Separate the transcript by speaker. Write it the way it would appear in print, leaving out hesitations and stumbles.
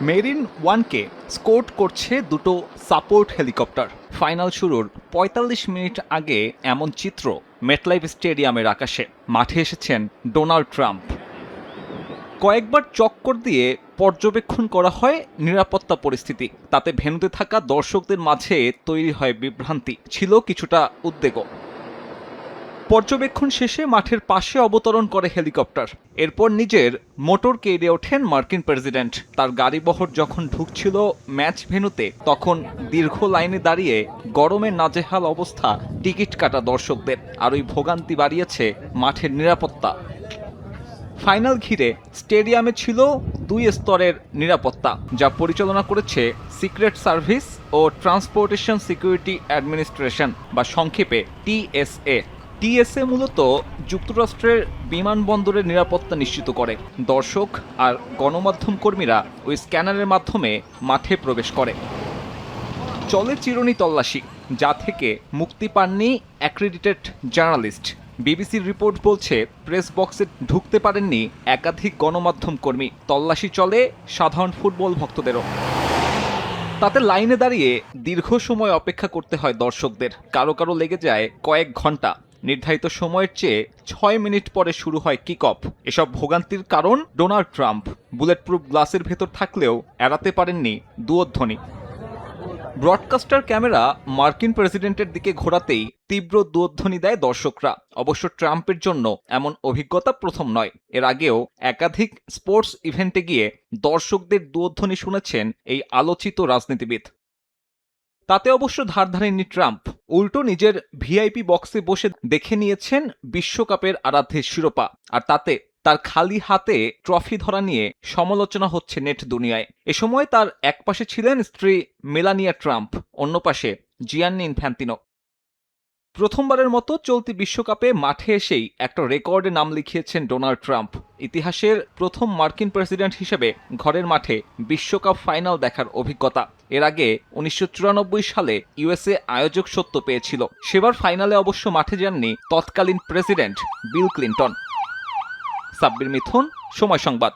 Speaker 1: Marine ওয়ানকে escort করছে দুটো সাপোর্ট হেলিকপ্টার। ফাইনাল শুরুর ৪৫ মিনিট আগে এমন চিত্র মেটলাইফ স্টেডিয়ামের আকাশে। মাঠে এসেছেন ডোনাল্ড ট্রাম্প। কয়েকবার চক্কর দিয়ে পর্যবেক্ষণ করা হয় নিরাপত্তা পরিস্থিতি। তাতে ভেন্যুতে থাকা দর্শকদের মাঝে তৈরি হয় বিভ্রান্তি, ছিল কিছুটা উদ্বেগও। পর্যবেক্ষণ শেষে মাঠের পাশে অবতরণ করে হেলিকপ্টার। এরপর নিজের মোটরকে এড়িয়ে ওঠেন মার্কিন প্রেসিডেন্ট। তার গাড়িবহর যখন ঢুকছিল ম্যাচ ভেন্যুতে, তখন দীর্ঘ লাইনে দাঁড়িয়ে গরমে নাজেহাল অবস্থা টিকিট কাটা দর্শকদের। আর ওই ভোগান্তি বাড়িয়েছে মাঠের নিরাপত্তা। ফাইনাল ঘিরে স্টেডিয়ামে ছিল ২ স্তরের নিরাপত্তা, যা পরিচালনা করেছে সিক্রেট সার্ভিস ও ট্রান্সপোর্টেশন সিকিউরিটি অ্যাডমিনিস্ট্রেশন, বা সংক্ষেপে টিএসএ। টিএসএ মূলত যুক্তরাষ্ট্রের বিমানবন্দরের নিরাপত্তা নিশ্চিত করে। দর্শক আর গণমাধ্যম কর্মীরা ওই স্ক্যানারের মাধ্যমে মাঠে প্রবেশ করে। চলে চিরুনি তল্লাশি, যা থেকে মুক্তি পাননি অ্যাক্রেডিটেড জার্নালিস্ট। বিবিসির রিপোর্ট বলছে, প্রেস বক্সে ঢুকতে পারেননি একাধিক গণমাধ্যম কর্মী। তল্লাশি চলে সাধারণ ফুটবল ভক্তদেরও। তাতে লাইনে দাঁড়িয়ে দীর্ঘ সময় অপেক্ষা করতে হয় দর্শকদের। কারো কারো লেগে যায় কয়েক ঘন্টা। নির্ধারিত সময়ের চেয়ে ৬ মিনিট পরে শুরু হয় কিক অফ। এসব ভোগান্তির কারণ ডোনাল্ড ট্রাম্প। বুলেট প্রুফ গ্লাসের ভেতর থাকলেও এড়াতে পারেননি দুয়োধ্বনি। ব্রডকাস্টার ক্যামেরা মার্কিন প্রেসিডেন্টের দিকে ঘোরাতেই তীব্র দুয়োধ্বনি দেয় দর্শকরা। অবশ্য ট্রাম্পের জন্য এমন অভিজ্ঞতা প্রথম নয়। এর আগেও একাধিক স্পোর্টস ইভেন্টে গিয়ে দর্শকদের দুয়োধ্বনি শুনেছেন এই আলোচিত রাজনীতিবিদ। তাতে অবশ্য ধার ধারেননি ট্রাম্প। উল্টো নিজের ভিআইপি বক্সে বসে দেখে নিয়েছেন বিশ্বকাপের আরাধ্যের শিরোপা। আর তাতে তার খালি হাতে ট্রফি ধরা নিয়ে সমালোচনা হচ্ছে নেট দুনিয়ায়। এ সময় তার একপাশে ছিলেন স্ত্রী মেলানিয়া ট্রাম্প, অন্য পাশে জিয়ান্নি ইনফ্যান্তিনো। প্রথমবারের মতো চলতি বিশ্বকাপে মাঠে এসেই একটা রেকর্ডে নাম লিখিয়েছেন ডোনাল্ড ট্রাম্প। ইতিহাসের প্রথম মার্কিন প্রেসিডেন্ট হিসেবে ঘরের মাঠে বিশ্বকাপ ফাইনাল দেখার অভিজ্ঞতা। এর আগে ১৯৯৪ সালে ইউএসএ আয়োজক সত্ত্ব পেয়েছিল। সেবার ফাইনালে অবশ্য মাঠে যাননি তৎকালীন প্রেসিডেন্ট বিল ক্লিন্টন। সাব্বির মিথুন, সময় সংবাদ।